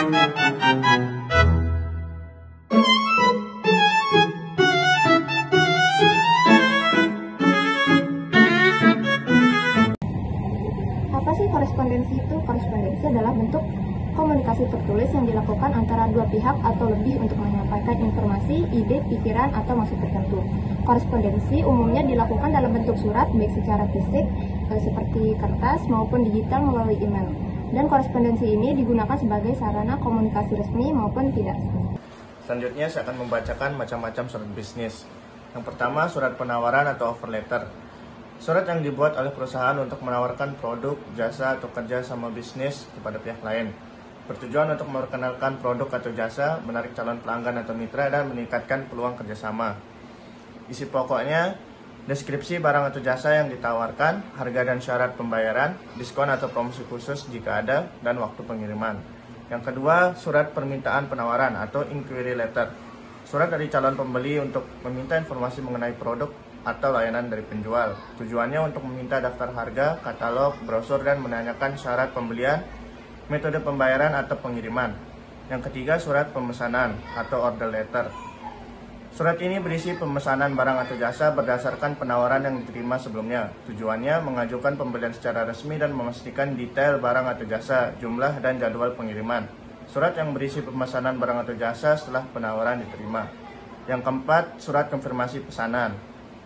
Apa sih korespondensi itu? Korespondensi adalah bentuk komunikasi tertulis yang dilakukan antara dua pihak atau lebih untuk menyampaikan informasi, ide, pikiran, atau maksud tertentu. Korespondensi umumnya dilakukan dalam bentuk surat, baik secara fisik seperti kertas maupun digital melalui email. Dan korespondensi ini digunakan sebagai sarana komunikasi resmi maupun tidak. Selanjutnya saya akan membacakan macam-macam surat bisnis. Yang pertama, surat penawaran atau offer letter. Surat yang dibuat oleh perusahaan untuk menawarkan produk, jasa, atau kerja sama bisnis kepada pihak lain. Bertujuan untuk memperkenalkan produk atau jasa, menarik calon pelanggan atau mitra, dan meningkatkan peluang kerjasama. Isi pokoknya, deskripsi barang atau jasa yang ditawarkan, harga dan syarat pembayaran, diskon atau promosi khusus jika ada, dan waktu pengiriman. Yang kedua, surat permintaan penawaran atau inquiry letter. Surat dari calon pembeli untuk meminta informasi mengenai produk atau layanan dari penjual. Tujuannya untuk meminta daftar harga, katalog, brosur, dan menanyakan syarat pembelian, metode pembayaran atau pengiriman. Yang ketiga, surat pemesanan atau order letter. Surat ini berisi pemesanan barang atau jasa berdasarkan penawaran yang diterima sebelumnya. Tujuannya mengajukan pembelian secara resmi dan memastikan detail barang atau jasa, jumlah, dan jadwal pengiriman. Surat yang berisi pemesanan barang atau jasa setelah penawaran diterima. Yang keempat, surat konfirmasi pesanan.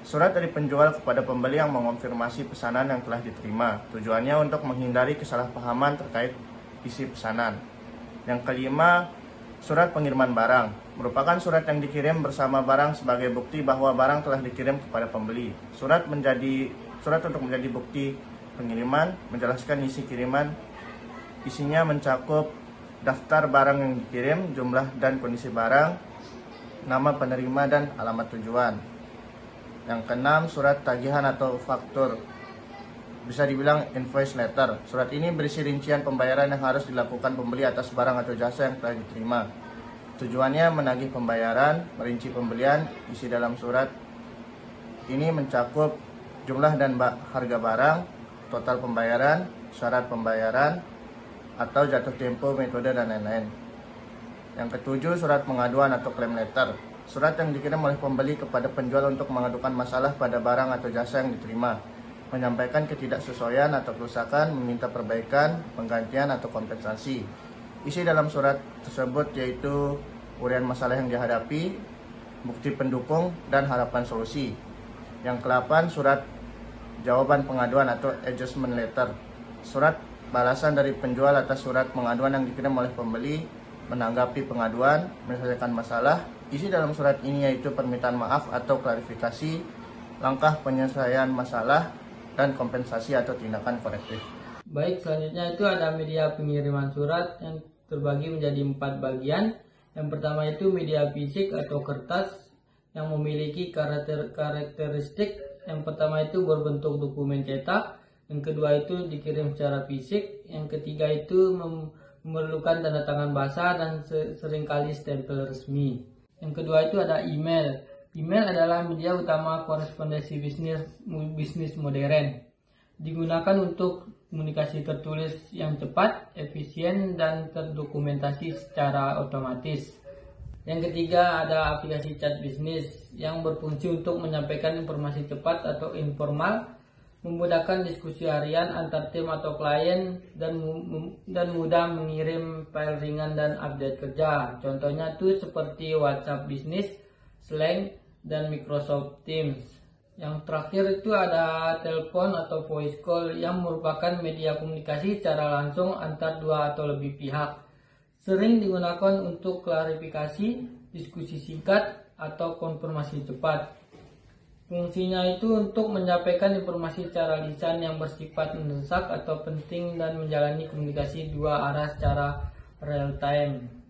Surat dari penjual kepada pembeli yang mengonfirmasi pesanan yang telah diterima. Tujuannya untuk menghindari kesalahpahaman terkait isi pesanan. Yang kelima, surat pengiriman barang. Merupakan surat yang dikirim bersama barang sebagai bukti bahwa barang telah dikirim kepada pembeli. Surat untuk menjadi bukti pengiriman, menjelaskan isi kiriman. Isinya mencakup daftar barang yang dikirim, jumlah dan kondisi barang, nama penerima, dan alamat tujuan. Yang keenam, surat tagihan atau faktur. Bisa dibilang invoice letter. Surat ini berisi rincian pembayaran yang harus dilakukan pembeli atas barang atau jasa yang telah diterima. Tujuannya menagih pembayaran, merinci pembelian. Isi dalam surat ini mencakup jumlah dan harga barang, total pembayaran, syarat pembayaran, atau jatuh tempo, metode, dan lain-lain. Yang ketujuh, surat pengaduan atau claim letter. Surat yang dikirim oleh pembeli kepada penjual untuk mengadukan masalah pada barang atau jasa yang diterima, menyampaikan ketidaksesuaian atau kerusakan, meminta perbaikan, penggantian, atau kompensasi. Isi dalam surat tersebut yaitu uraian masalah yang dihadapi, bukti pendukung, dan harapan solusi. Yang ke-8, surat jawaban pengaduan atau adjustment letter. Surat balasan dari penjual atas surat pengaduan yang dikirim oleh pembeli, menanggapi pengaduan, menyelesaikan masalah. Isi dalam surat ini yaitu permintaan maaf atau klarifikasi, langkah penyelesaian masalah, dan kompensasi atau tindakan korektif. Baik, selanjutnya itu ada media pengiriman surat yang terbagi menjadi 4 bagian. Yang pertama itu media fisik atau kertas yang memiliki karakteristik. Yang pertama itu berbentuk dokumen cetak. Yang kedua itu dikirim secara fisik. Yang ketiga itu memerlukan tanda tangan basah dan seringkali stempel resmi. Yang kedua itu ada email. Email adalah media utama korespondensi bisnis modern. Digunakan untuk komunikasi tertulis yang cepat, efisien, dan terdokumentasi secara otomatis. Yang ketiga ada aplikasi chat bisnis yang berfungsi untuk menyampaikan informasi cepat atau informal, memudahkan diskusi harian antar tim atau klien, dan mudah mengirim file ringan dan update kerja. Contohnya itu seperti WhatsApp Business, Slack, dan Microsoft Teams. Yang terakhir itu ada telepon atau voice call yang merupakan media komunikasi secara langsung antar dua atau lebih pihak. Sering digunakan untuk klarifikasi, diskusi singkat, atau konfirmasi cepat. Fungsinya itu untuk menyampaikan informasi secara lisan yang bersifat mendesak atau penting dan menjalani komunikasi dua arah secara real time.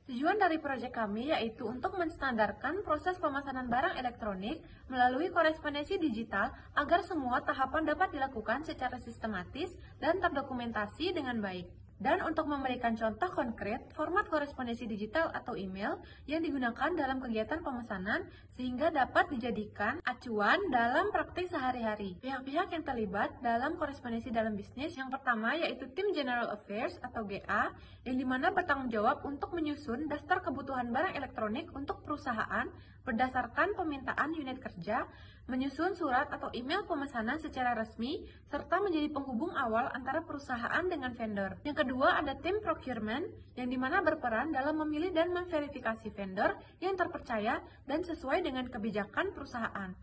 Tujuan dari proyek kami yaitu untuk menstandarkan proses pemesanan barang elektronik melalui korespondensi digital agar semua tahapan dapat dilakukan secara sistematis dan terdokumentasi dengan baik. Dan untuk memberikan contoh konkret, format korespondensi digital atau email yang digunakan dalam kegiatan pemesanan sehingga dapat dijadikan acuan dalam praktik sehari-hari. Pihak-pihak yang terlibat dalam korespondensi dalam bisnis yang pertama yaitu tim General Affairs atau GA, yang dimana bertanggung jawab untuk menyusun daftar kebutuhan barang elektronik untuk perusahaan berdasarkan permintaan unit kerja, menyusun surat atau email pemesanan secara resmi, serta menjadi penghubung awal antara perusahaan dengan vendor. Yang kedua ada tim procurement, yang dimana berperan dalam memilih dan memverifikasi vendor yang terpercaya dan sesuai dengan kebijakan perusahaan.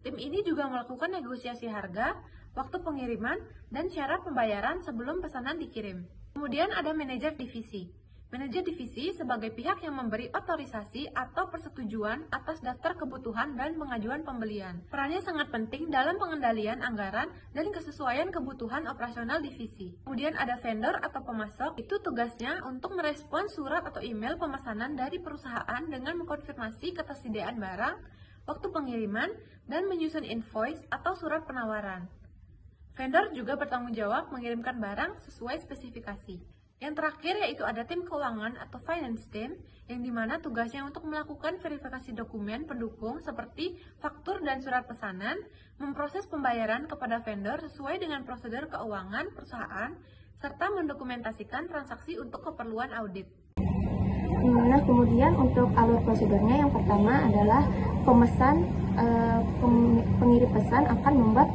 Tim ini juga melakukan negosiasi harga, waktu pengiriman, dan syarat pembayaran sebelum pesanan dikirim. Kemudian ada manajer divisi. Manajer divisi sebagai pihak yang memberi otorisasi atau persetujuan atas daftar kebutuhan dan pengajuan pembelian. Perannya sangat penting dalam pengendalian anggaran dan kesesuaian kebutuhan operasional divisi. Kemudian ada vendor atau pemasok, itu tugasnya untuk merespons surat atau email pemesanan dari perusahaan dengan mengkonfirmasi ketersediaan barang, waktu pengiriman, dan menyusun invoice atau surat penawaran. Vendor juga bertanggung jawab mengirimkan barang sesuai spesifikasi. Yang terakhir yaitu ada tim keuangan atau finance team, yang dimana tugasnya untuk melakukan verifikasi dokumen pendukung seperti faktur dan surat pesanan, memproses pembayaran kepada vendor sesuai dengan prosedur keuangan perusahaan, serta mendokumentasikan transaksi untuk keperluan audit. Nah, kemudian untuk alur prosedurnya yang pertama adalah pengirim pesan akan membuat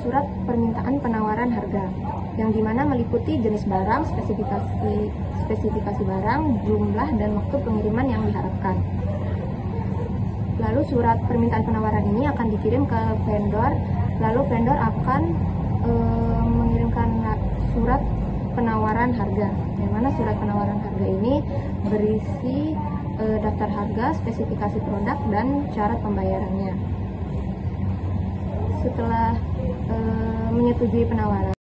surat permintaan penawaran harga, yang dimana meliputi jenis barang, spesifikasi barang, jumlah, dan waktu pengiriman yang diharapkan. Lalu surat permintaan penawaran ini akan dikirim ke vendor, lalu vendor akan mengirimkan surat penawaran harga, yang mana surat penawaran harga ini berisi daftar harga, spesifikasi produk, dan syarat pembayarannya. Setelah menyetujui penawaran,